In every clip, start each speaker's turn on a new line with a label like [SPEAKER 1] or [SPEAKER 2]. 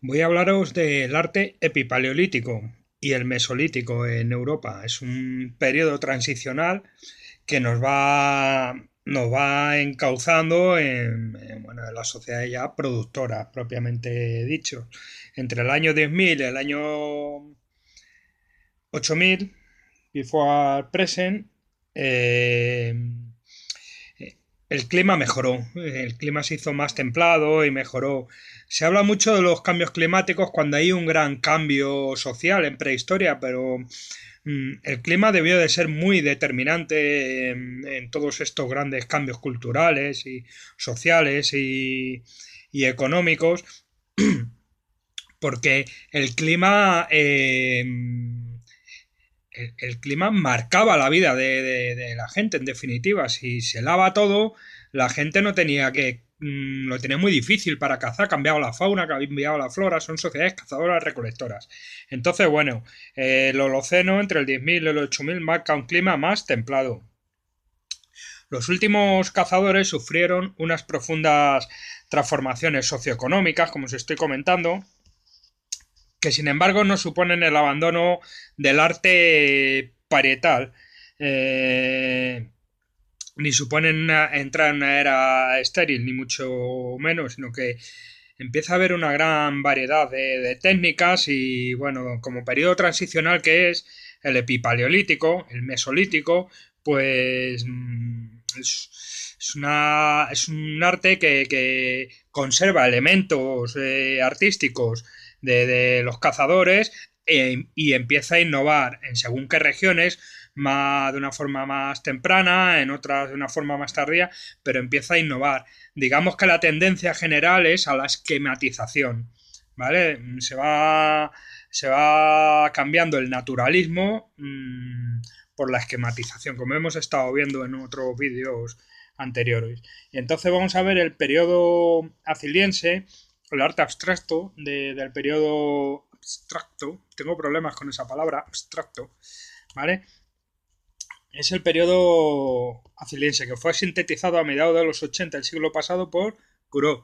[SPEAKER 1] Voy a hablaros del arte epipaleolítico y el mesolítico en Europa. Es un periodo transicional que nos va encauzando bueno, en las sociedades ya productoras, propiamente dicho. Entre el año 10.000 y el año 8.000, before present, eh, el clima mejoró, el clima se hizo más templado y mejoró. Se habla mucho de los cambios climáticos cuando hay un gran cambio social en prehistoria, pero el clima debió de ser muy determinante en todos estos grandes cambios culturales y sociales y económicos, porque el clima marcaba la vida de la gente, en definitiva. Si se lava todo, la gente no tenía que. Lo tenía muy difícil para cazar, cambiaba la fauna, cambiaba la flora, son sociedades cazadoras recolectoras. Entonces, bueno, el Holoceno entre el 10.000 y el 8.000 marca un clima más templado. Los últimos cazadores sufrieron unas profundas transformaciones socioeconómicas, como os estoy comentando, que sin embargo no suponen el abandono del arte parietal, eh, ni suponen entrar en una era estéril, ni mucho menos, sino que empieza a haber una gran variedad de técnicas y, bueno, como periodo transicional que es el epipaleolítico, el mesolítico, pues es un arte que conserva elementos artísticos de los cazadores y empieza a innovar en según qué regiones, de una forma más temprana, en otras de una forma más tardía, pero empieza a innovar. Digamos que la tendencia general es a la esquematización, ¿vale? Se va cambiando el naturalismo por la esquematización, como hemos estado viendo en otros vídeos anteriores. Y entonces vamos a ver el periodo aciliense, el arte abstracto del periodo abstracto, tengo problemas con esa palabra, abstracto, ¿vale? Es el periodo aciliense, que fue sintetizado a mediados de los 80 del siglo pasado por Couraud,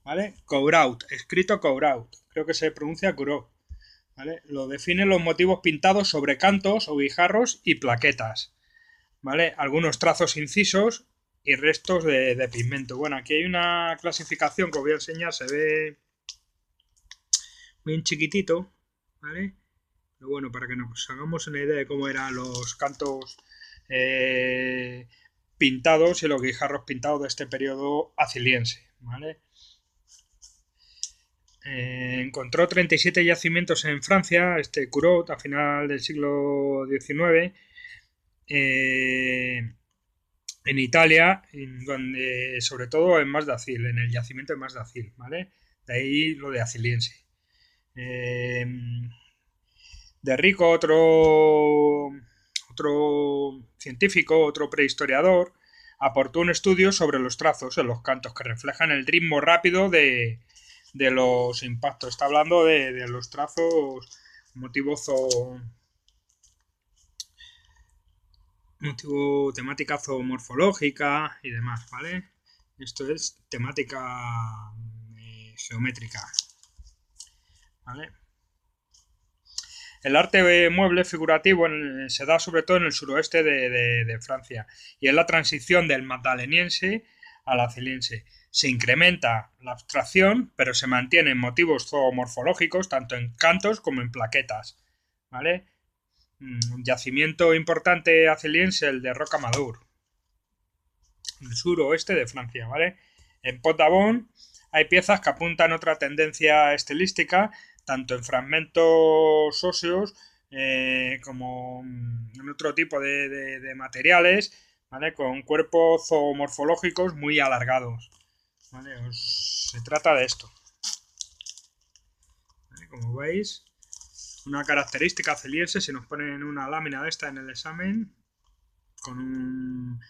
[SPEAKER 1] ¿vale? Couraud, escrito Couraud, creo que se pronuncia Couraud, ¿vale? Lo definen los motivos pintados sobre cantos o guijarros y plaquetas, ¿vale? Algunos trazos incisos y restos de pigmento. Bueno, aquí hay una clasificación que os voy a enseñar, se ve bien chiquitito, ¿vale? Pero bueno, para que nos hagamos una idea de cómo eran los cantos eh, pintados y los guijarros pintados de este periodo aciliense, ¿vale? Encontró 37 yacimientos en Francia, este Curot, a final del siglo XIX, en Italia, donde, sobre todo en Masdacil, en el yacimiento de Masdacil, ¿vale? De ahí lo de aciliense. Eh, de Rico, otro científico, otro prehistoriador, aportó un estudio sobre los trazos en los cantos que reflejan el ritmo rápido de los impactos. Está hablando de los trazos motivo temática zoomorfológica y demás, ¿vale? Esto es temática geométrica, ¿vale? El arte mueble figurativo se da sobre todo en el suroeste de Francia y es la transición del magdaleniense al aciliense. Se incrementa la abstracción, pero se mantienen motivos zoomorfológicos tanto en cantos como en plaquetas, ¿vale? Un yacimiento importante aciliense, el de Rocamadour, en el suroeste de Francia, ¿vale? En Pot-d'Avon hay piezas que apuntan a otra tendencia estilística, tanto en fragmentos óseos como en otro tipo de materiales, ¿vale? Con cuerpos zoomorfológicos muy alargados, ¿vale? Se trata de esto, ¿vale? Como veis, una característica celiense, si nos ponen una lámina de esta en el examen, con un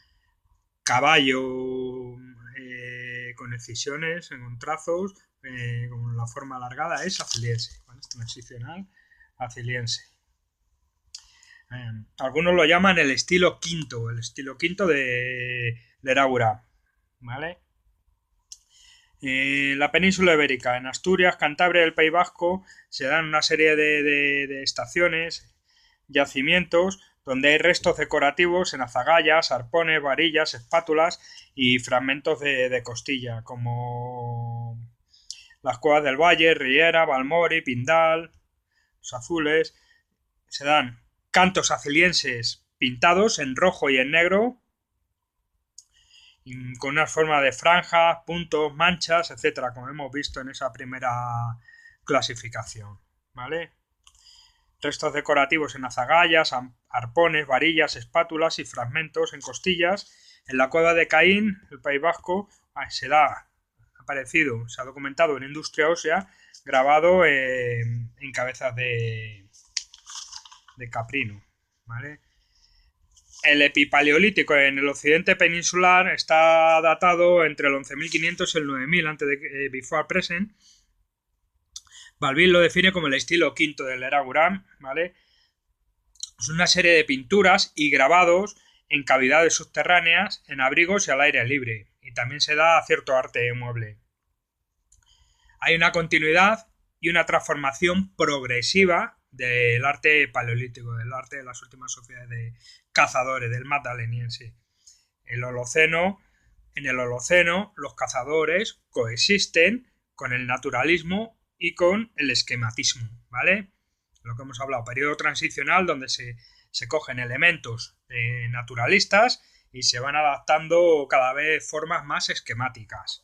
[SPEAKER 1] caballo con excisiones, con trazos, con la forma alargada, es aciliense, ¿vale? Es transicional aciliense. Algunos lo llaman el estilo quinto de Leraura, ¿vale? En la península ibérica, en Asturias, Cantabria y el País Vasco, se dan una serie de estaciones, yacimientos, donde hay restos decorativos en azagallas, arpones, varillas, espátulas y fragmentos de costilla, como las cuevas del Valle, Riera, Balmori, Pindal, Los Azules. Se dan cantos acilienses pintados en rojo y en negro, con una forma de franjas, puntos, manchas, etcétera, como hemos visto en esa primera clasificación, ¿vale? Restos decorativos en azagallas, arpones, varillas, espátulas y fragmentos en costillas. En la cueva de Caín, el País Vasco, se ha documentado en industria ósea, grabado en cabezas de caprino, ¿vale? El epipaleolítico en el occidente peninsular está datado entre el 11.500 y el 9.000 antes de before present. Balbín lo define como el estilo quinto del Era Uram, ¿vale? Es una serie de pinturas y grabados en cavidades subterráneas, en abrigos y al aire libre. Y también se da cierto arte mueble. Hay una continuidad y una transformación progresiva del arte paleolítico, del arte de las últimas sociedades de cazadores, del magdaleniense. En el Holoceno, los cazadores coexisten con el naturalismo y con el esquematismo, ¿vale? Lo que hemos hablado, periodo transicional donde se cogen elementos naturalistas y se van adaptando cada vez formas más esquemáticas,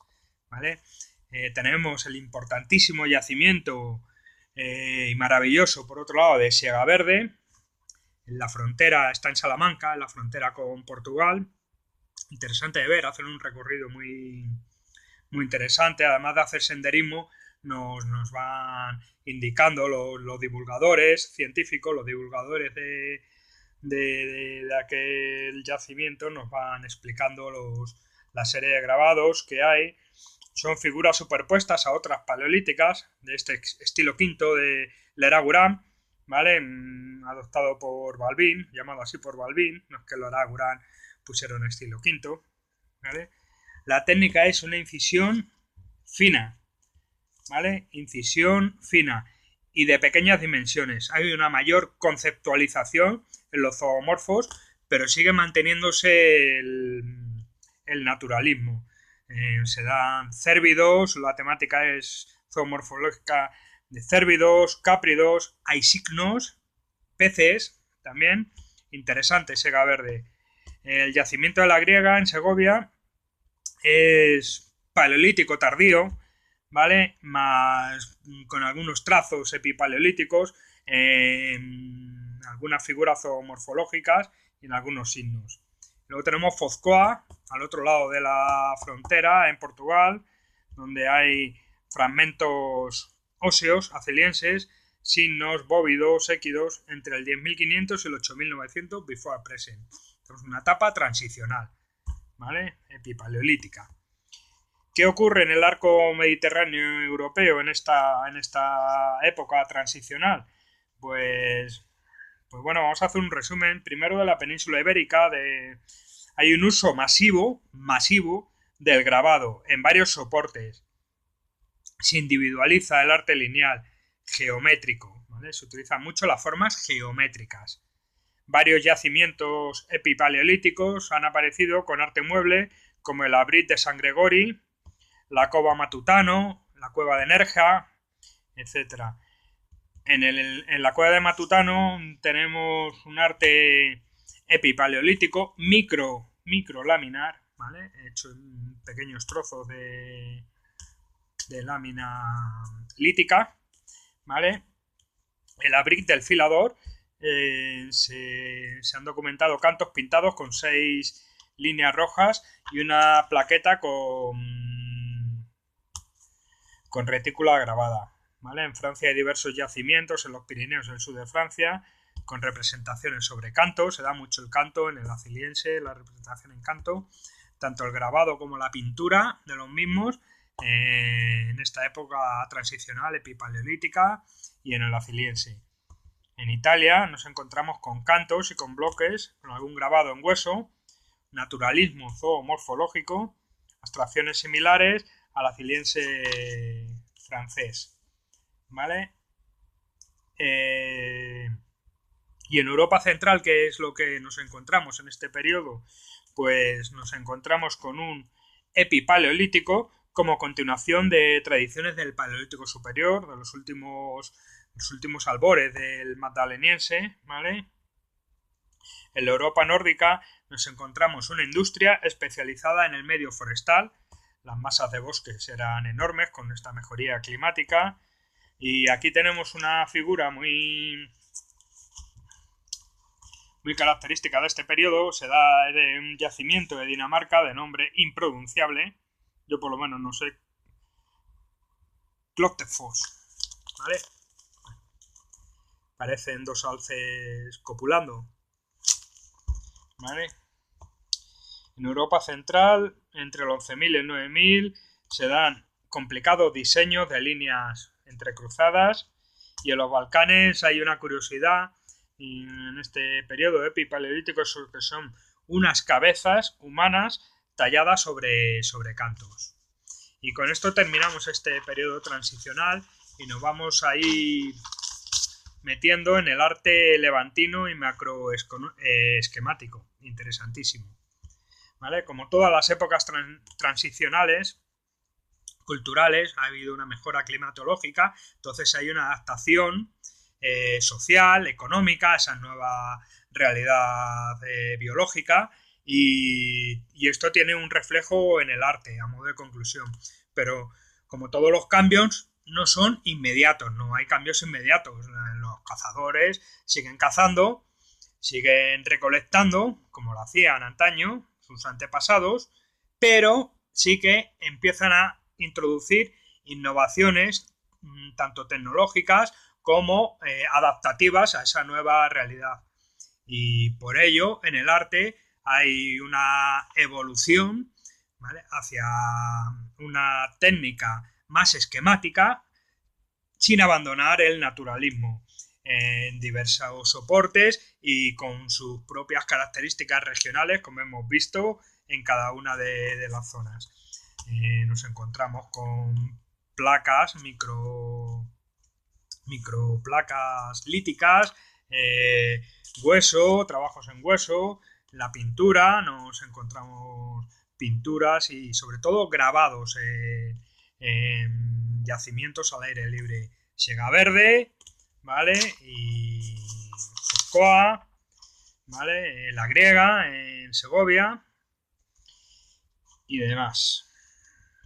[SPEAKER 1] ¿vale? Tenemos el importantísimo yacimiento y maravilloso, por otro lado, de Siega Verde. En la frontera, está en Salamanca, en la frontera con Portugal. Interesante de ver, hacen un recorrido muy, muy interesante. Además de hacer senderismo, nos van indicando los divulgadores científicos, los divulgadores de aquel yacimiento, nos van explicando la serie de grabados que hay. Son figuras superpuestas a otras paleolíticas de este estilo quinto de Era Uram, ¿vale? Adoptado por Balbín, llamado así por Balbín, no es que el Era Uram pusieron estilo quinto, ¿vale? La técnica es una incisión fina, ¿vale? Incisión fina y de pequeñas dimensiones. Hay una mayor conceptualización en los zoomorfos, pero sigue manteniéndose el naturalismo. Se dan cérvidos, la temática es zoomorfológica de cérvidos, cápridos, hay signos, peces también, interesante Siega Verde. El yacimiento de la Griega en Segovia es paleolítico tardío, ¿vale? Más con algunos trazos epipaleolíticos, algunas figuras zoomorfológicas y en algunos signos. Luego tenemos Foscoa, al otro lado de la frontera, en Portugal, donde hay fragmentos óseos acelienses, signos, bóvidos, équidos, entre el 10.500 y el 8.900 before present. Tenemos una etapa transicional, ¿vale? Epipaleolítica. ¿Qué ocurre en el arco mediterráneo europeo en esta época transicional? Pues bueno, vamos a hacer un resumen primero de la península ibérica. Hay un uso masivo del grabado en varios soportes. Se individualiza el arte lineal, geométrico, ¿vale? Se utilizan mucho las formas geométricas. Varios yacimientos epipaleolíticos han aparecido con arte mueble, como el Abrit de San Gregori, la Cova Matutano, la Cueva de Nerja, etc. En la Cueva de Matutano tenemos un arte epipaleolítico microlaminar, ¿vale? Hecho en pequeños trozos de lámina lítica, ¿vale? El Abrit del Filador, se han documentado cantos pintados con 6 líneas rojas y una plaqueta con retícula grabada, ¿vale? En Francia hay diversos yacimientos, en los Pirineos, en el sur de Francia, con representaciones sobre canto. Se da mucho el canto en el aciliense, la representación en canto, tanto el grabado como la pintura de los mismos, en esta época transicional epipaleolítica y en el aciliense. En Italia nos encontramos con cantos y con bloques, con algún grabado en hueso, naturalismo zoomorfológico, abstracciones similares alafiliense francés, ¿vale? Y en Europa Central, ¿qué es lo que nos encontramos en este periodo? Pues nos encontramos con un epipaleolítico como continuación de tradiciones del Paleolítico Superior, de los últimos albores del Magdaleniense, ¿vale? En la Europa nórdica nos encontramos una industria especializada en el medio forestal. Las masas de bosques eran enormes con esta mejoría climática. Y aquí tenemos una figura muy característica de este periodo. Se da de un yacimiento de Dinamarca de nombre impronunciable. Yo por lo menos no sé. Kloktefoss, ¿vale? Parecen dos alces copulando, ¿vale? En Europa Central, entre el 11.000 y el 9.000, se dan complicados diseños de líneas entrecruzadas, y en los Balcanes hay una curiosidad en este periodo epipaleolítico, que son unas cabezas humanas talladas sobre cantos. Y con esto terminamos este periodo transicional y nos vamos a ir metiendo en el arte levantino y macroesquemático. Interesantísimo, ¿vale? Como todas las épocas transicionales culturales, ha habido una mejora climatológica, entonces hay una adaptación social, económica a esa nueva realidad biológica, y esto tiene un reflejo en el arte, a modo de conclusión. Pero como todos los cambios, no son inmediatos, no hay cambios inmediatos. Los cazadores siguen cazando, siguen recolectando, como lo hacían antaño sus antepasados, pero sí que empiezan a introducir innovaciones tanto tecnológicas como adaptativas a esa nueva realidad. Y por ello, en el arte hay una evolución, ¿vale?, hacia una técnica más esquemática, sin abandonar el naturalismo, en diversos soportes y con sus propias características regionales, como hemos visto en cada una de las zonas. Nos encontramos con placas, microplacas líticas, hueso, trabajos en hueso, la pintura, nos encontramos pinturas y sobre todo grabados en yacimientos al aire libre. Siega Verde, ¿vale? Y Foscoa, ¿vale? La Griega en Segovia y demás.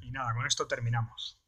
[SPEAKER 1] Y nada, con esto terminamos.